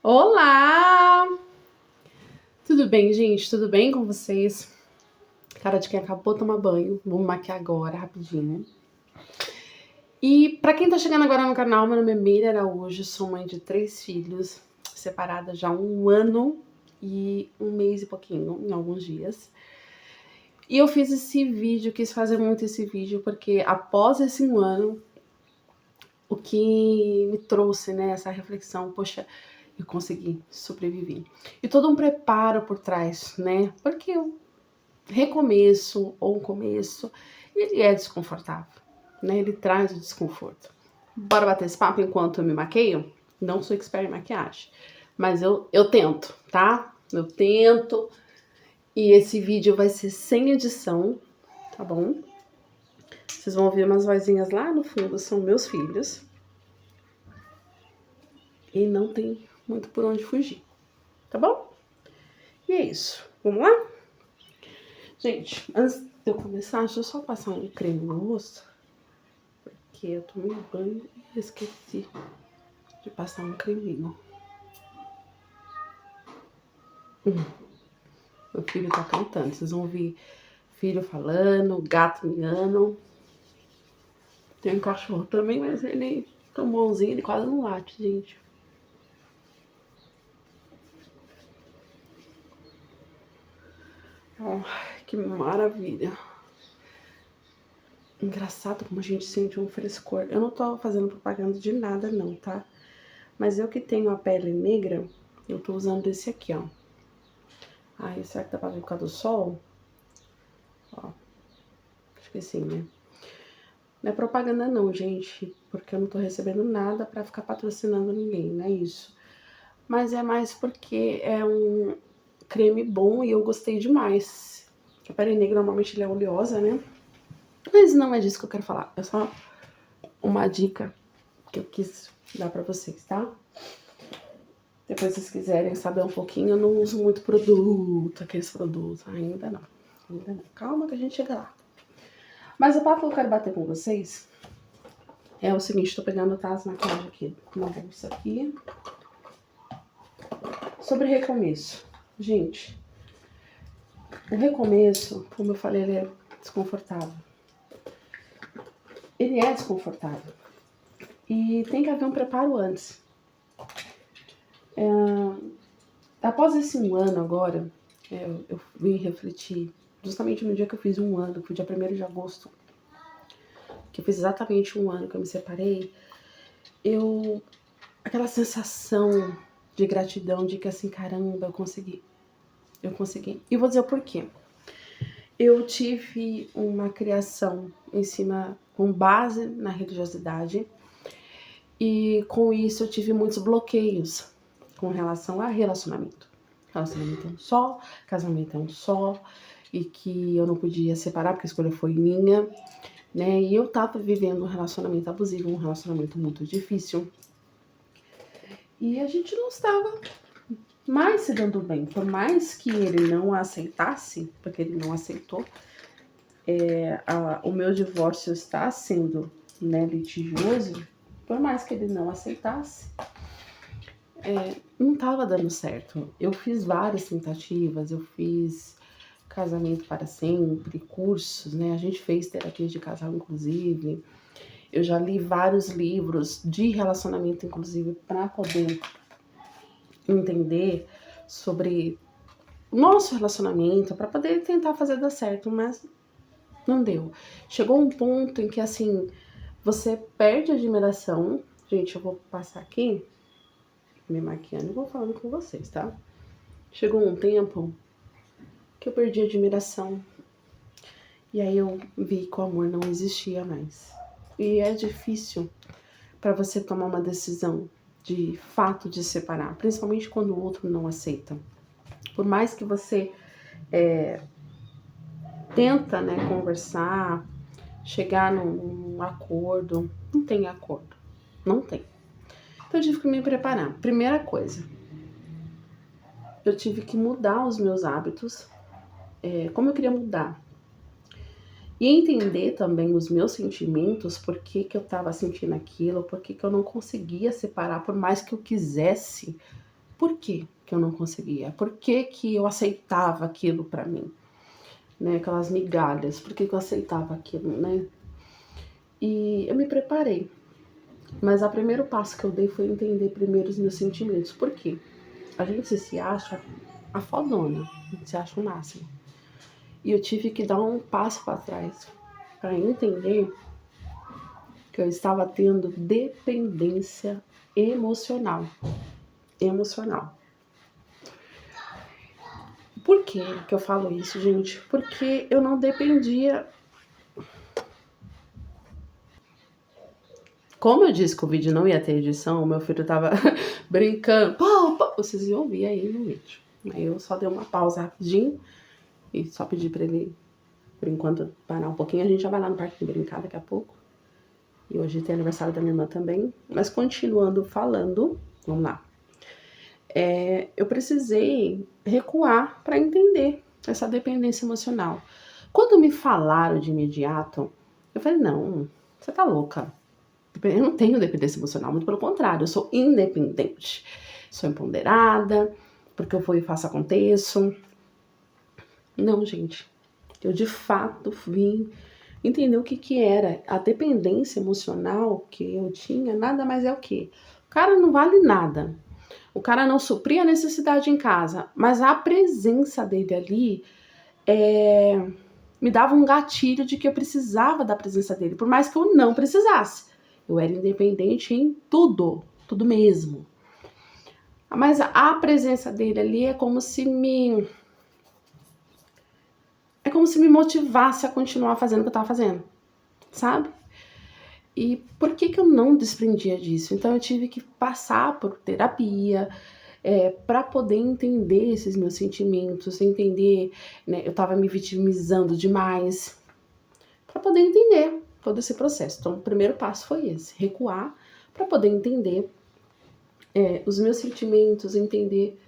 Olá! Tudo bem, gente? Tudo bem com vocês? Cara de quem acabou de tomar banho. Vou me maquiar agora, rapidinho. E pra quem tá chegando agora no canal, meu nome é Meire Araújo, sou mãe de 3 filhos, separada já há 1 ano e 1 mês e pouquinho, em alguns dias. E eu fiz esse vídeo, quis fazer muito esse vídeo, porque após esse 1 ano, o que me trouxe, né, essa reflexão, poxa, eu consegui sobreviver. E todo um preparo por trás, né? Porque o recomeço ou o começo, ele é desconfortável, né? Ele traz o desconforto. Bora bater esse papo enquanto eu me maqueio? Não sou expert em maquiagem, mas eu tento, tá? Eu tento. E esse vídeo vai ser sem edição, tá bom? Vocês vão ouvir umas vozinhas lá no fundo, são meus filhos. E não tem muito por onde fugir, tá bom? E é isso. Vamos lá? Gente, antes de eu começar, deixa eu só passar um creme no rosto. Porque eu tomei banho e esqueci de passar um creminho. Meu filho tá cantando. Vocês vão ouvir filho falando, gato miando. Tem um cachorro também, mas ele tão bonzinho, ele quase não late, gente. Oh, que maravilha. Engraçado como a gente sente um frescor. Eu não tô fazendo propaganda de nada não, tá? Mas eu que tenho a pele negra, eu tô usando esse aqui, ó. Ai, será que dá pra ver por causa do sol? Ó, acho que sim, né? Não é propaganda não, gente, porque eu não tô recebendo nada pra ficar patrocinando ninguém, não é isso. Mas é mais porque é um creme bom e eu gostei demais. A pele negra normalmente ele é oleosa, né? Mas não é disso que eu quero falar, é só uma dica que eu quis dar pra vocês, tá? Depois, se vocês quiserem saber um pouquinho, eu não uso muito produto, aqueles produtos. Ainda não. Ainda não. Calma que a gente chega lá. Mas o papo que eu quero bater com vocês é o seguinte, tô pegando as maquiagens aqui, uma bolsa aqui. Sobre recomeço. Gente, o recomeço, como eu falei, ele é desconfortável. Ele é desconfortável. E tem que haver um preparo antes. Após esse 1 ano agora, eu vim refletir, justamente no dia que eu fiz 1 ano, que foi dia 1º de agosto, que eu fiz exatamente 1 ano que eu me separei, aquela sensação de gratidão, de que assim, caramba, eu consegui. Eu consegui. E vou dizer o porquê. Eu tive uma criação em cima, com base na religiosidade, e com isso eu tive muitos bloqueios com relação a relacionamento. Relacionamento é um só, casamento é um só, e que eu não podia separar porque a escolha foi minha, né? E eu tava vivendo um relacionamento abusivo, um relacionamento muito difícil. E a gente não estava mais se dando bem. Por mais que ele não aceitasse, porque ele não aceitou, o meu divórcio está sendo, né, litigioso. Por mais que ele não aceitasse, não estava dando certo. Eu fiz várias tentativas, eu fiz casamento para sempre, cursos, né? A gente fez terapia de casal, inclusive. Eu já li vários livros de relacionamento, inclusive, para poder entender sobre o nosso relacionamento, para poder tentar fazer dar certo, mas não deu. Chegou um ponto em que, assim, você perde a admiração. Gente, eu vou passar aqui, me maquiando e vou falando com vocês, tá? Chegou um tempo que eu perdi a admiração. E aí eu vi que o amor não existia mais. E é difícil para você tomar uma decisão de fato de separar, principalmente quando o outro não aceita. Por mais que você tenta, né, conversar, chegar num acordo, não tem acordo, não tem. Então eu tive que me preparar. Primeira coisa, eu tive que mudar os meus hábitos, como eu queria mudar. E entender também os meus sentimentos, por que eu tava sentindo aquilo, por que eu não conseguia separar, por mais que eu quisesse, por que eu não conseguia? Por que eu aceitava aquilo pra mim? Né? Aquelas migalhas, por que eu aceitava aquilo, né? E eu me preparei. Mas o primeiro passo que eu dei foi entender primeiro os meus sentimentos. Por quê? A gente se acha a fodona, a gente se acha o máximo. E eu tive que dar um passo para trás para entender que eu estava tendo dependência emocional. Por que eu falo isso, gente? Porque eu não dependia. Como eu disse que o vídeo não ia ter edição, meu filho tava brincando. Pô, pô, vocês iam ouvir aí no vídeo. Aí eu só dei uma pausa rapidinho e só pedi pra ele, por enquanto, parar um pouquinho. A gente já vai lá no parque brincar daqui a pouco. E hoje tem aniversário da minha irmã também. Mas continuando falando, vamos lá. Eu precisei recuar para entender essa dependência emocional. Quando me falaram de imediato, eu falei, não, você tá louca. Eu não tenho dependência emocional, muito pelo contrário, eu sou independente. Sou empoderada, porque eu vou e faço aconteço. Não, gente. Eu de fato vim entender o que era a dependência emocional que eu tinha, nada mais é o quê? O cara não vale nada. O cara não supria a necessidade em casa, mas a presença dele ali me dava um gatilho de que eu precisava da presença dele, por mais que eu não precisasse. Eu era independente em tudo, tudo mesmo. Mas a presença dele ali é como se me motivasse a continuar fazendo o que eu estava fazendo, sabe? E por que eu não desprendia disso? Então eu tive que passar por terapia, para poder entender esses meus sentimentos, entender, né, eu estava me vitimizando demais, para poder entender todo esse processo. Então, o primeiro passo foi esse, recuar para poder entender os meus sentimentos, entender,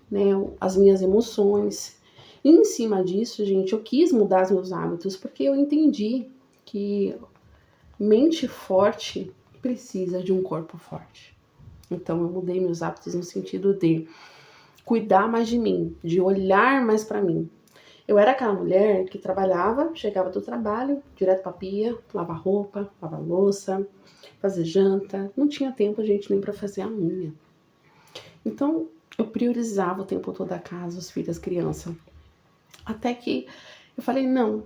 né, as minhas emoções. E em cima disso, gente, eu quis mudar os meus hábitos, porque eu entendi que mente forte precisa de um corpo forte. Então, eu mudei meus hábitos no sentido de cuidar mais de mim, de olhar mais para mim. Eu era aquela mulher que trabalhava, chegava do trabalho, direto pra pia, lavar roupa, lavar louça, fazer janta. Não tinha tempo, gente, nem para fazer a unha. Então, eu priorizava o tempo todo a casa, os filhos, as crianças. Até que eu falei, não.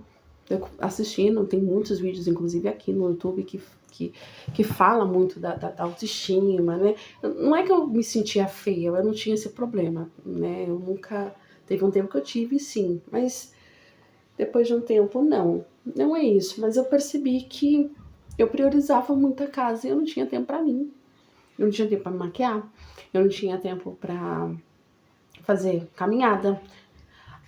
Eu assistindo, tem muitos vídeos, inclusive aqui no YouTube, que fala muito da autoestima, né? Não é que eu me sentia feia, eu não tinha esse problema, né? Eu nunca... Teve um tempo que eu tive, sim, mas depois de um tempo, não. Não é isso, mas eu percebi que eu priorizava muito a casa e eu não tinha tempo pra mim. Eu não tinha tempo pra me maquiar, eu não tinha tempo pra fazer caminhada.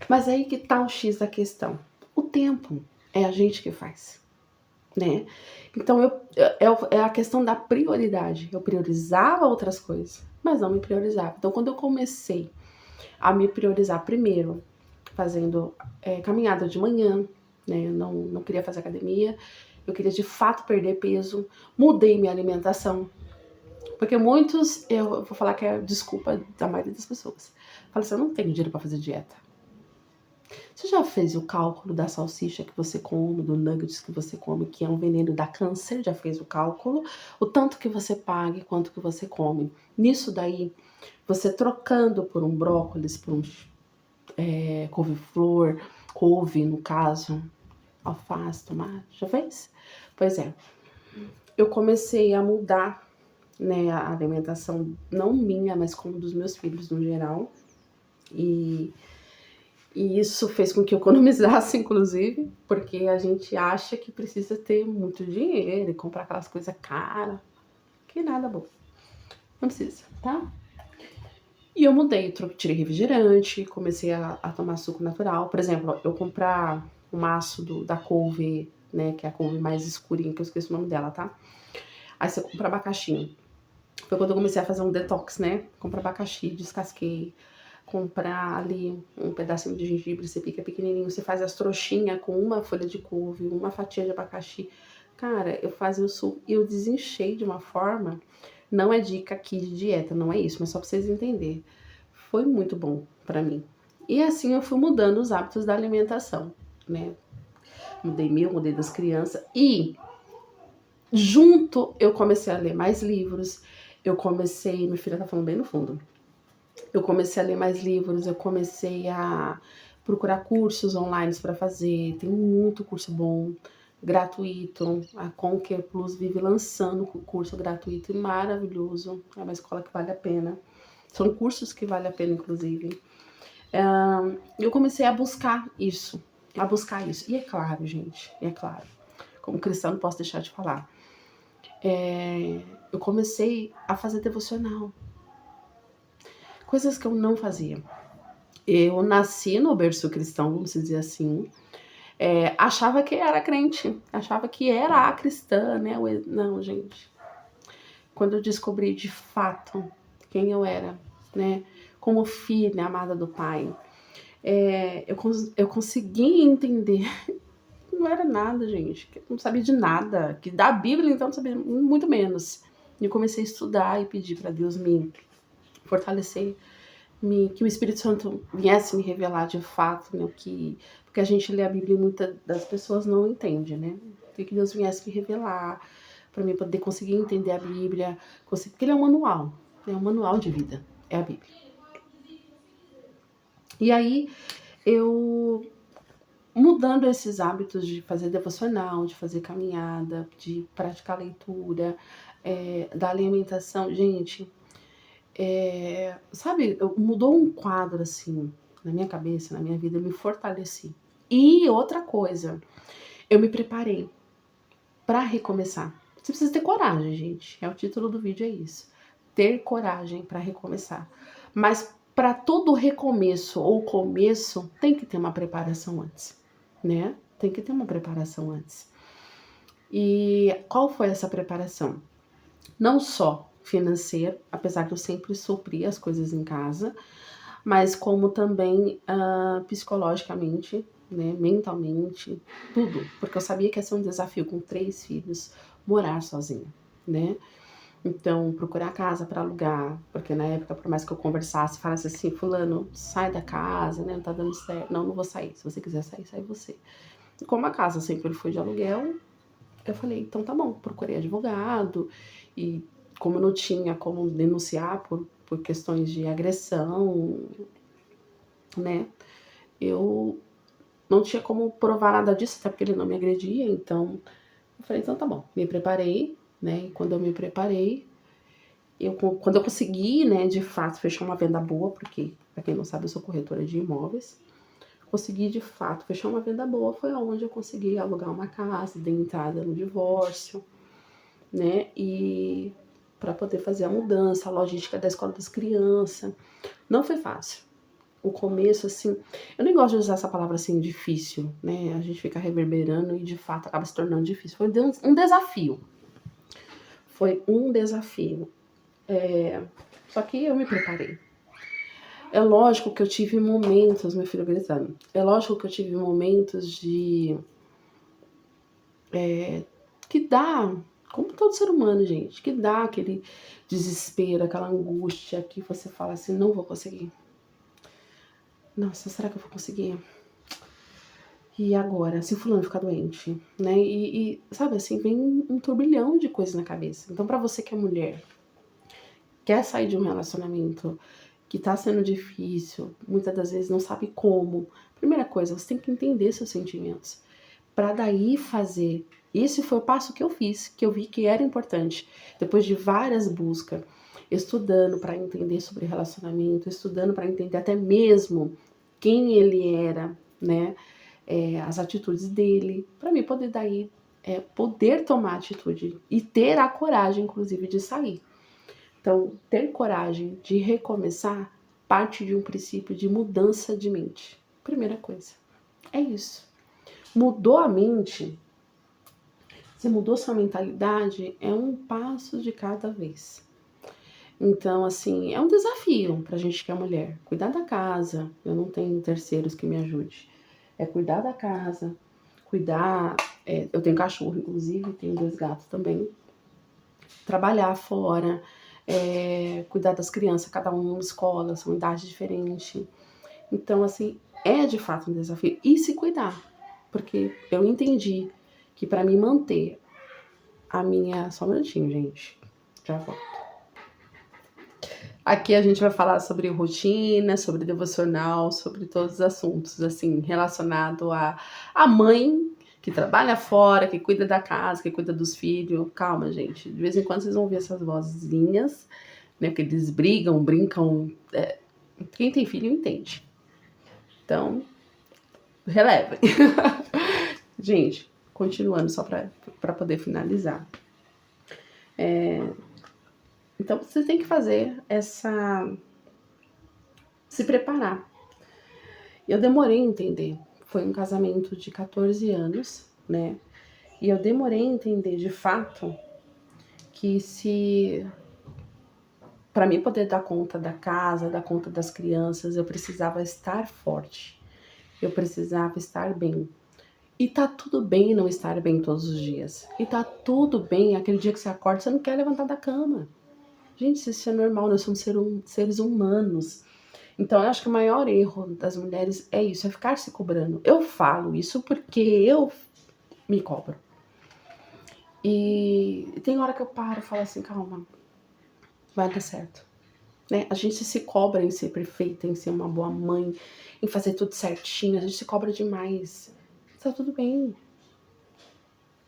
Mas aí que tá o X da questão. O tempo é a gente que faz, né? Então, é a questão da prioridade. Eu priorizava outras coisas, mas não me priorizava. Então, quando eu comecei a me priorizar primeiro, fazendo caminhada de manhã, né? Eu não queria fazer academia, eu queria de fato perder peso, mudei minha alimentação. Porque muitos, eu vou falar que é desculpa da maioria das pessoas. Fala assim, eu não tenho dinheiro pra fazer dieta. Você já fez o cálculo da salsicha que você come, do nuggets que você come, que é um veneno, dá câncer? Já fez o cálculo? O tanto que você paga e quanto que você come. Nisso daí, você trocando por um brócolis, por um couve-flor, couve no caso, alface, tomate, já fez? Pois é, eu comecei a mudar, né, a alimentação, não minha, mas como dos meus filhos no geral, e isso fez com que eu economizasse, inclusive, porque a gente acha que precisa ter muito dinheiro e comprar aquelas coisas caras, que nada bom, não precisa, tá? E eu mudei, tirei refrigerante, comecei a tomar suco natural. Por exemplo, eu comprar o maço da couve, né, que é a couve mais escurinha, que eu esqueci o nome dela, tá? Aí você compra abacaxi. Foi quando eu comecei a fazer um detox, né? Compra abacaxi, descasquei. Comprar ali um pedacinho de gengibre, você pica pequenininho, você faz as trouxinhas com uma folha de couve, uma fatia de abacaxi. Cara, eu fazia o suco e eu desinchei de uma forma Não é dica aqui de dieta, não é isso, mas só pra vocês entenderem. Foi muito bom pra mim. E assim eu fui mudando os hábitos da alimentação, né? Mudei das crianças e junto eu comecei a ler mais livros. Minha filha tá falando bem no fundo. Eu comecei a ler mais livros, eu comecei a procurar cursos online para fazer. Tem muito curso bom, gratuito. A Conquer Plus vive lançando curso gratuito e maravilhoso. É uma escola que vale a pena. São cursos que vale a pena, inclusive. Eu comecei a buscar isso. E é claro, gente, é claro. Como cristã, não posso deixar de falar. Eu comecei a fazer devocional. Coisas que eu não fazia. Eu nasci no berço cristão, vamos dizer assim. Achava que era crente, achava que era a cristã, né? Não, gente. Quando eu descobri de fato quem eu era, né? Como filha amada do Pai, eu consegui entender que não era nada, gente. Que eu não sabia de nada. Que da Bíblia, então, não sabia muito menos. E eu comecei a estudar e pedir para Deus me fortalecer, que o Espírito Santo viesse me revelar de fato, né, porque a gente lê a Bíblia e muitas das pessoas não entende, né? Que Deus viesse me revelar para mim poder conseguir entender a Bíblia, porque ele é um manual de vida, é a Bíblia. E aí eu mudando esses hábitos de fazer devocional, de fazer caminhada, de praticar leitura, da alimentação, gente, sabe, mudou um quadro assim na minha cabeça, na minha vida, eu me fortaleci. E outra coisa, eu me preparei para recomeçar. Você precisa ter coragem, gente. O título do vídeo é isso. Ter coragem para recomeçar. Mas para todo recomeço ou começo, tem que ter uma preparação antes, né? Tem que ter uma preparação antes. E qual foi essa preparação? Não só financeira, apesar de eu sempre suprir as coisas em casa, mas como também psicologicamente, né, mentalmente, tudo. Porque eu sabia que ia ser um desafio com 3 filhos, morar sozinha, né? Então, procurar casa para alugar, porque na época, por mais que eu conversasse, falasse assim, fulano, sai da casa, né, não tá dando certo. Não vou sair. Se você quiser sair, sai você. E como a casa sempre foi de aluguel, eu falei, então tá bom, procurei advogado, e como eu não tinha como denunciar por questões de agressão, né, eu não tinha como provar nada disso, até porque ele não me agredia, então eu falei, então tá bom, me preparei, né, e quando eu me preparei, quando eu consegui, né, de fato, fechar uma venda boa, porque, pra quem não sabe, eu sou corretora de imóveis, consegui de fato fechar uma venda boa, foi onde eu consegui alugar uma casa, dei entrada no divórcio, né, e para poder fazer a mudança, a logística da escola das crianças. Não foi fácil. O começo, assim, eu nem gosto de usar essa palavra assim, difícil, né? A gente fica reverberando e de fato acaba se tornando difícil. Foi um desafio. Foi um desafio. Só que eu me preparei. É lógico que eu tive momentos, meu filho gritando, é lógico que eu tive momentos que dá, como todo ser humano, gente, que dá aquele desespero, aquela angústia que você fala assim, não vou conseguir. Nossa, será que eu vou conseguir? E agora, se fulano ficar doente, né? E sabe assim, vem um turbilhão de coisas na cabeça. Então, pra você que é mulher, quer sair de um relacionamento que tá sendo difícil, muitas das vezes não sabe como. Primeira coisa, você tem que entender seus sentimentos. Pra daí fazer. Esse foi o passo que eu fiz, que eu vi que era importante. Depois de várias buscas, estudando para entender sobre relacionamento, estudando para entender até mesmo quem ele era, né? As atitudes dele, para mim poder daí poder tomar atitude e ter a coragem, inclusive, de sair. Então, ter coragem de recomeçar parte de um princípio de mudança de mente. Primeira coisa. É isso. Mudou a mente, você mudou sua mentalidade, é um passo de cada vez. Então, assim, é um desafio pra gente que é mulher. Cuidar da casa, eu não tenho terceiros que me ajudem. É cuidar da casa, cuidar. Eu tenho cachorro, inclusive, tenho 2 gatos também. Trabalhar fora, cuidar das crianças, cada um numa escola, são idades diferentes. Então, assim, é de fato um desafio. E se cuidar, porque eu entendi que para me manter a minha... Só um minutinho, gente. Já volto. Aqui a gente vai falar sobre rotina, sobre devocional, sobre todos os assuntos, assim, relacionado a mãe que trabalha fora, que cuida da casa, que cuida dos filhos. Calma, gente. De vez em quando vocês vão ouvir essas vozinhas, né? Porque eles brigam, brincam. Quem tem filho entende. Então, relevem. Gente, continuando só para poder finalizar. Então, você tem que fazer se preparar. Eu demorei a entender. Foi um casamento de 14 anos, né? E eu demorei a entender, de fato, que para mim poder dar conta da casa, dar conta das crianças, eu precisava estar forte. Eu precisava estar bem. E tá tudo bem não estar bem todos os dias. E tá tudo bem aquele dia que você acorda, você não quer levantar da cama. Gente, isso é normal, nós somos seres humanos. Então, eu acho que o maior erro das mulheres é isso, é ficar se cobrando. Eu falo isso porque eu me cobro. E tem hora que eu paro e falo assim, calma, vai dar certo. Né? A gente se cobra em ser perfeita, em ser uma boa mãe, em fazer tudo certinho, a gente se cobra demais. Tá tudo bem.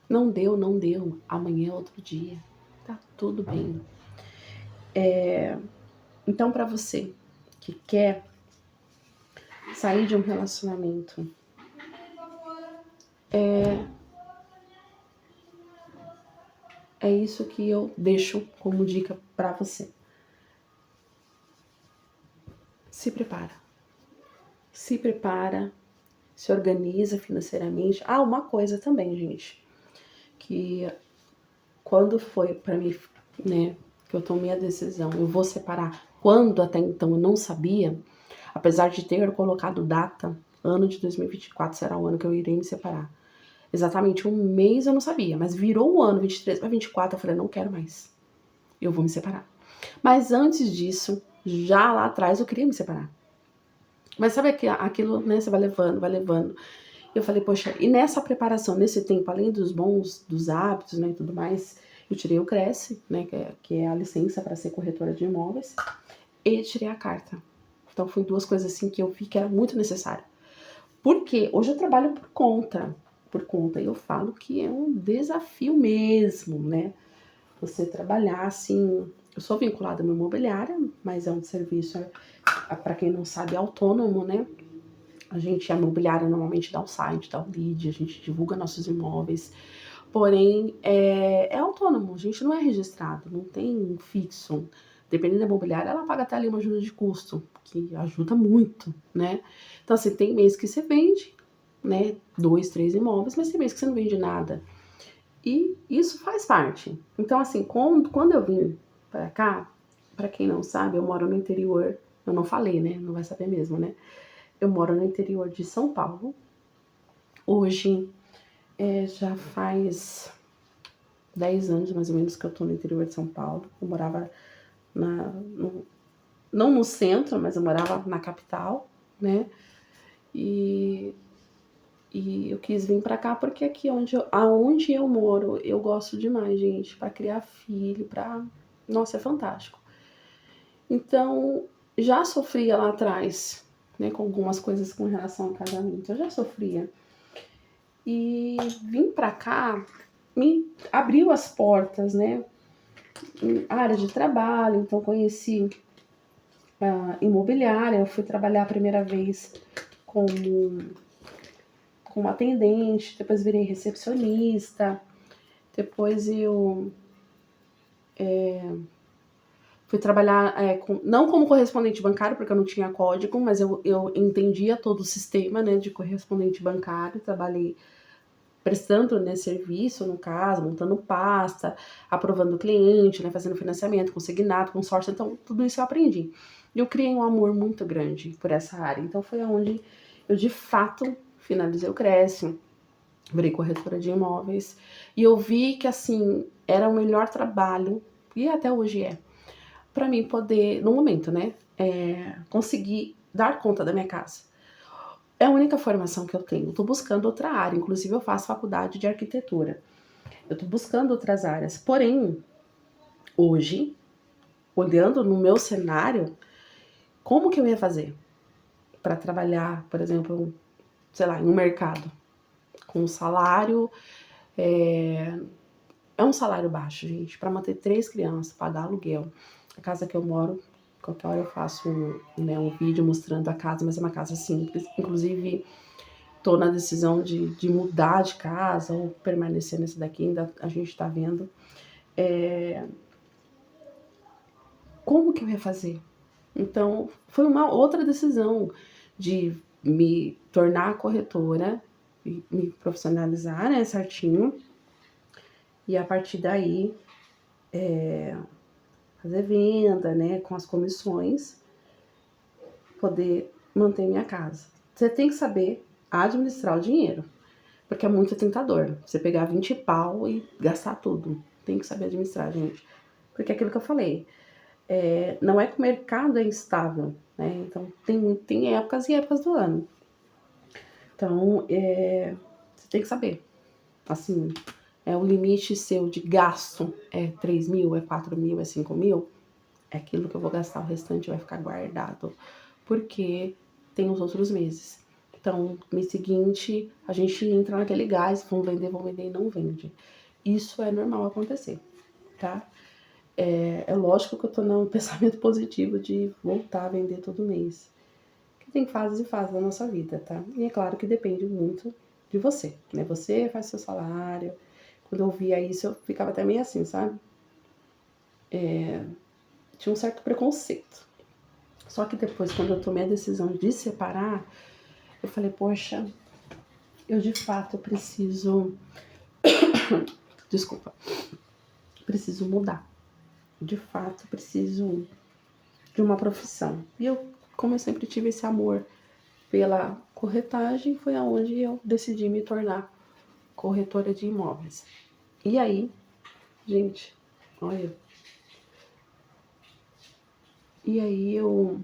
Não deu, não deu. Amanhã é outro dia. Tá tudo bem. Então, pra você que quer sair de um relacionamento, é isso que eu deixo como dica pra você. Se prepara. Se prepara, se organiza financeiramente. Ah, uma coisa também, gente, que quando foi pra mim, né, que eu tomei a decisão, eu vou separar, quando até então eu não sabia, apesar de ter colocado data, ano de 2024 será o ano que eu irei me separar. Exatamente um mês eu não sabia, mas virou o ano 23 para 24, eu falei, não quero mais. Eu vou me separar. Mas antes disso, já lá atrás eu queria me separar. Mas sabe aquilo, né, você vai levando, vai levando. Eu falei, poxa, e nessa preparação, nesse tempo, além dos hábitos, né, e tudo mais, eu tirei o Cresce, né, que é a licença para ser corretora de imóveis, e tirei a carta. Então, foi duas coisas assim que eu vi que era muito necessário. Porque hoje eu trabalho por conta, e eu falo que é um desafio mesmo, né? Você trabalhar assim. Eu sou vinculada a uma imobiliária, mas é um serviço, para quem não sabe, autônomo, né? A imobiliária normalmente dá um site, dá um lead, a gente divulga nossos imóveis. Porém, é autônomo, a gente não é registrado, não tem fixo. Dependendo da imobiliária, ela paga até ali uma ajuda de custo, que ajuda muito, né? Então, assim, tem mês que você vende, né, 2, 3 imóveis, mas tem mês que você não vende nada. E isso faz parte. Então, assim, quando eu vim pra cá, pra quem não sabe, eu moro no interior, eu não falei, né, não vai saber mesmo, né? Eu moro no interior de São Paulo. Hoje, já faz 10 anos, mais ou menos, que eu tô no interior de São Paulo. Eu morava não no centro, mas eu morava na capital, né? E eu quis vir pra cá porque aqui aonde eu moro, eu gosto demais, gente, pra criar filho, Nossa, é fantástico. Então, já sofria lá atrás, né, com algumas coisas com relação ao casamento. Eu já sofria. E vim pra cá me abriu as portas, né? Em área de trabalho, então conheci a imobiliária, eu fui trabalhar a primeira vez como atendente, depois virei recepcionista, depois eu fui trabalhar não como correspondente bancário, porque eu não tinha código, mas eu entendia todo o sistema, né, de correspondente bancário, trabalhei prestando, né, serviço, no caso, montando pasta, aprovando o cliente, né, fazendo financiamento, consignado, consórcio, então tudo isso eu aprendi. E eu criei um amor muito grande por essa área, então foi onde eu de fato finalizei o Cresce, virei corretora de imóveis, e eu vi que assim, era o melhor trabalho, e até hoje é, para mim poder, no momento, né, conseguir dar conta da minha casa. É a única formação que eu tenho. Eu tô buscando outra área, inclusive eu faço faculdade de arquitetura. Eu tô buscando outras áreas. Porém, hoje, olhando no meu cenário, como que eu ia fazer para trabalhar, por exemplo, sei lá, em um mercado com um salário, é um salário baixo, gente, para manter 3 crianças, pagar aluguel. A casa que eu moro, qualquer hora eu faço um vídeo mostrando a casa, mas é uma casa simples. Inclusive, tô na decisão de mudar de casa ou permanecer nesse daqui, ainda a gente tá vendo. Como que eu ia fazer? Então, foi uma outra decisão de me tornar corretora, e me profissionalizar, né, certinho, e a partir daí fazer venda, né, com as comissões, poder manter minha casa. Você tem que saber administrar o dinheiro, porque é muito tentador. Você pegar 20 pau e gastar tudo. Tem que saber administrar, gente. Porque é aquilo que eu falei, não é que o mercado é instável, né? Então tem épocas e épocas do ano. Então, você tem que saber. Assim, o limite seu de gasto é 3 mil, é 4 mil, é 5 mil. É aquilo que eu vou gastar, o restante vai ficar guardado. Porque tem os outros meses. Então, mês seguinte, a gente entra naquele gás, vão vender e não vende. Isso é normal acontecer, tá? É lógico que eu tô no pensamento positivo de voltar a vender todo mês. Que tem fases e fases da nossa vida, tá? E é claro que depende muito de você, né? Você faz seu salário. Quando eu via isso, eu ficava até meio assim, sabe? Tinha um certo preconceito. Só que depois, quando eu tomei a decisão de separar, eu falei, poxa, eu de fato preciso... Desculpa. Preciso mudar. De fato, preciso de uma profissão. E eu, como eu sempre tive esse amor pela corretagem, foi aonde eu decidi me tornar corretora de imóveis. E aí, gente, olha. E aí o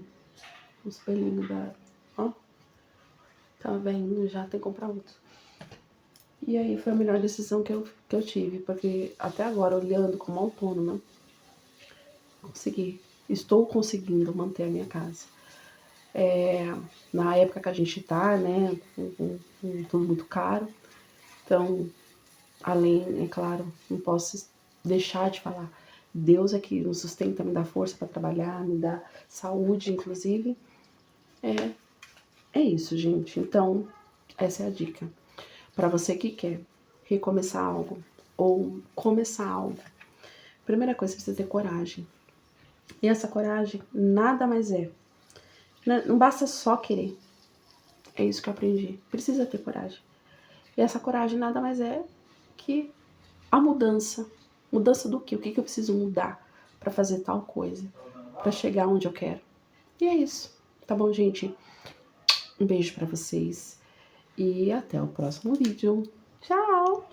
espelhinho da... Ó, tá vendo? Já tem que comprar outro. E aí foi a melhor decisão que eu tive, porque até agora, olhando como autônoma, estou conseguindo manter a minha casa. Na época que a gente tá, né, tudo muito caro. Então, além, é claro, não posso deixar de falar. Deus é que nos sustenta, me dá força para trabalhar, me dá saúde, inclusive. É isso, gente. Então, essa é a dica. Para você que quer recomeçar algo ou começar algo, primeira coisa, você precisa ter coragem. E essa coragem nada mais é. Não basta só querer. É isso que eu aprendi. Precisa ter coragem. E essa coragem nada mais é que a mudança. Mudança do quê? O que eu preciso mudar para fazer tal coisa? Para chegar onde eu quero. E é isso. Tá bom, gente? Um beijo para vocês. E até o próximo vídeo. Tchau!